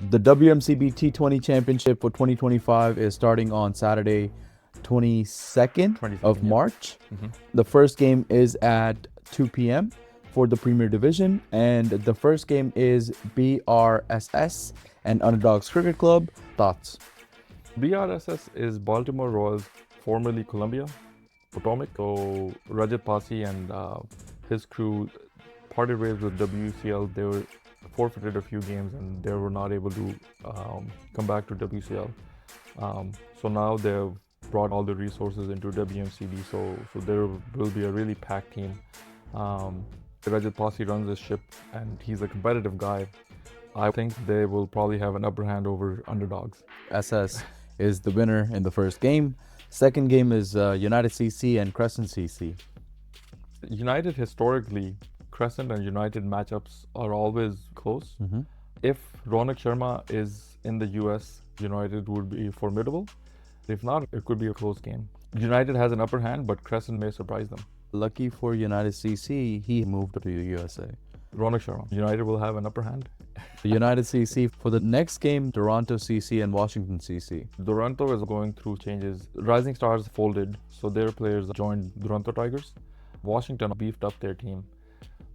The WMCB T20 Championship for 2025 is starting on Saturday, 22nd of March. The first game is at 2 p.m. for the Premier Division, and the first game is BRSS and Underdogs Cricket Club. Thoughts? BRSS is Baltimore Royals, formerly Columbia, Potomac. So Rajat Pasi and his crew parted ways with WCL. They were forfeited a few games and they were not able to come back to WCL. So now they've brought all the resources into WMCB. So there will be a really packed team. Rajat Pasi runs this ship and he's a competitive guy. I think they will probably have an upper hand over Underdogs. SS is the winner in the first game. Second game is United CC and Crescent CC. United historically, Crescent and United matchups are always close. If Ronak Sharma is in the US, United would be formidable. If not, it could be a close game. United has an upper hand, but Crescent may surprise them. Lucky for United CC, he moved to the USA. Ronak Sharma. United will have an upper hand. United CC for the next game, Toronto CC and Washington CC. Toronto is going through changes. Rising Stars folded, so their players joined Toronto Tigers. Washington beefed up their team.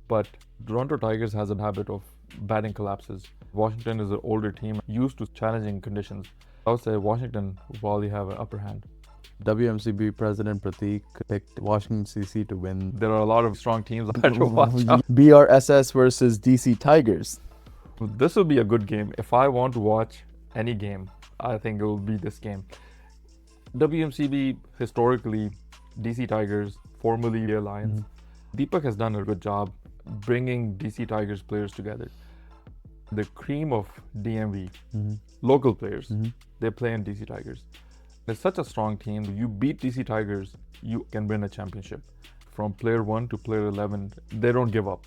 But Toronto Tigers has a habit of batting collapses. Washington is an older team, used to challenging conditions. I would say Washington will probably have an upper hand. WMCB President Pratik picked Washington CC to win. There are a lot of strong teams I had to watch out. BRSS versus DC Tigers. This will be a good game. If I want to watch any game, I think it will be this game. WMCB, historically, DC Tigers, formerly the Lions. Deepak has done a good job bringing DC Tigers players together. The cream of DMV, local players, they play in DC Tigers. It's such a strong team. You beat DC Tigers, you can win a championship. From player 1 to player 11, they don't give up.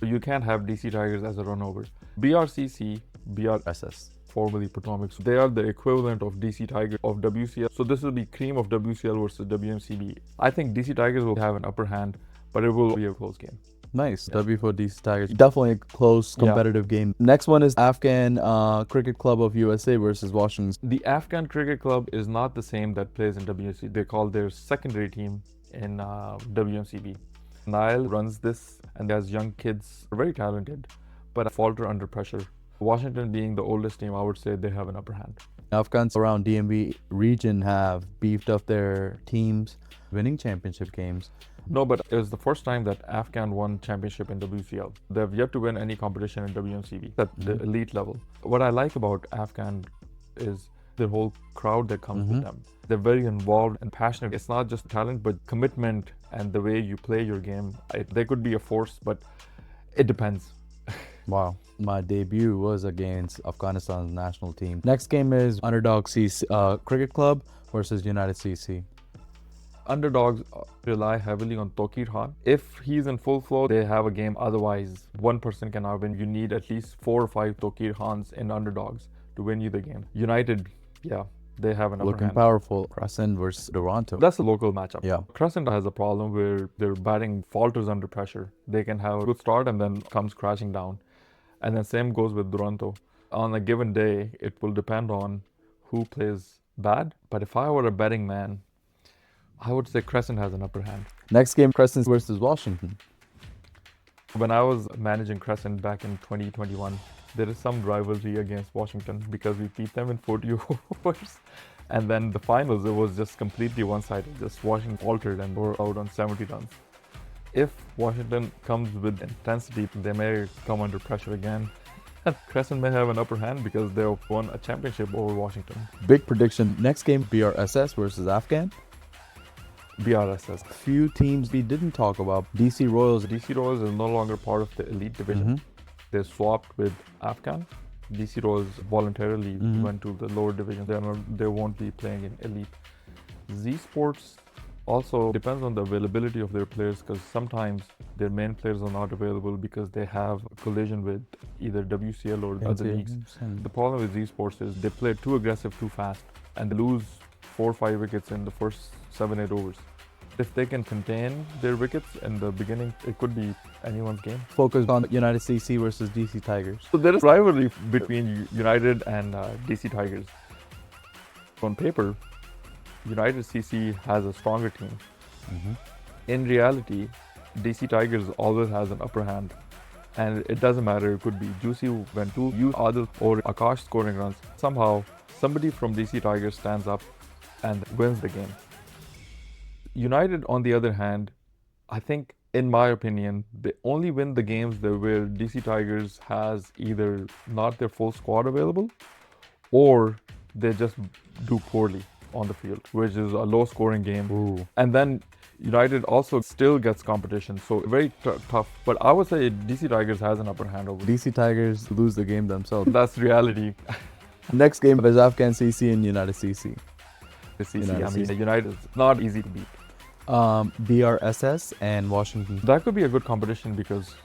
You can't have DC Tigers as a runover. BRCC, BRSS, formerly Potomac, they are the equivalent of DC Tigers of WCL. So this will be cream of WCL versus WMCB. I think DC Tigers will have an upper hand, but it will be a close game. Nice. W for DC Tigers. Definitely a close, competitive game. Next one is Afghan Cricket Club of USA versus Washington. The Afghan Cricket Club is not the same that plays in WMCB. They call their secondary team in WMCB. Nile runs this and has young kids, very talented, but falter under pressure. Washington being the oldest team, I would say they have an upper hand. Afghans around DMV region have beefed up their teams, winning championship games. No, but it was the first time that Afghan won championship in WCL. They've yet to win any competition in WMCB at the elite level. What I like about Afghan is the whole crowd that comes with them. They're very involved and passionate. It's not just talent, but commitment and the way you play your game. They could be a force, but it depends. Wow. My debut was against Afghanistan's national team. Next game is Underdogs CC, Cricket Club versus United CC. Underdogs rely heavily on Tokir Khan. If he's in full flow, they have a game. Otherwise, one person cannot win. You need at least 4 or 5 Tokir Khans in Underdogs to win you the game. United, they have an upper Looking hand. powerful. Crescent versus Toronto. That's a local matchup. Yeah. Crescent has a problem where their batting falters under pressure. They can have a good start and then comes crashing down. And then same goes with Toronto. On a given day, it will depend on who plays bad. But if I were a betting man, I would say Crescent has an upper hand. Next game, Crescent versus Washington. When I was managing Crescent back in 2021, there is some rivalry against Washington because we beat them in 40 overs. And then the finals, it was just completely one-sided. Just Washington faltered and were out on 70 runs. If Washington comes with intensity, they may come under pressure again. And Crescent may have an upper hand because they've won a championship over Washington. Big prediction. Next game, BRSS versus Afghan. BRSS. Few teams we didn't talk about. DC Royals. DC Royals is no longer part of the elite division. They swapped with Afghan. DC Royals voluntarily went to the lower division. They won't be playing in elite. Z Sports also depends on the availability of their players because sometimes their main players are not available because they have a collision with either WCL or other leagues. The problem with Z Sports is they play too aggressive too fast and they lose 4 or 5 wickets in the first 7-8 overs. If they can contain their wickets in the beginning, it could be anyone's game. Focus on United CC versus DC Tigers. So there is rivalry between United and DC Tigers. On paper, United CC has a stronger team. In reality, DC Tigers always has an upper hand. And it doesn't matter, it could be Juicy when two use Adil or Akash scoring runs. Somehow, somebody from DC Tigers stands up and wins the game. United, on the other hand, I think, in my opinion, they only win the games where DC Tigers has either not their full squad available or they just do poorly on the field, which is a low scoring game. Ooh. And then United also still gets competition, so very tough. But I would say DC Tigers has an upper hand over DC Tigers lose the game themselves. That's reality. Next game is Afghan CC and United CC. The CC, United I mean, CC. United is not easy to beat. BRSS and Washington. That could be a good competition because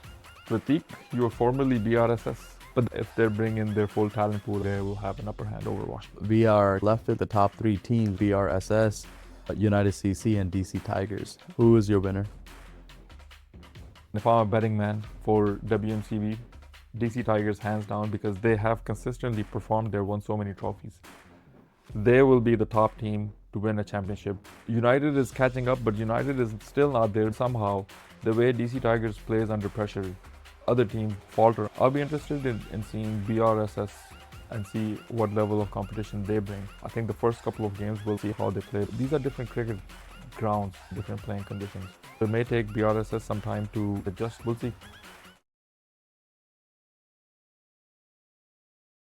Prateek, you were formerly BRSS, but if they bring in their full talent pool, they will have an upper hand over Washington. We are left with the top three teams, BRSS, United CC, and DC Tigers. Who is your winner? If I'm a betting man for WMCB, DC Tigers hands down because they have consistently performed. They've won so many trophies. They will be the top team to win a championship. United is catching up, but United is still not there somehow. The way DC Tigers plays under pressure, other teams falter. I'll be interested in seeing BRSS and see what level of competition they bring. I think the first couple of games we'll see how they play. These are different cricket grounds, different playing conditions. It may take BRSS some time to adjust. We'll see.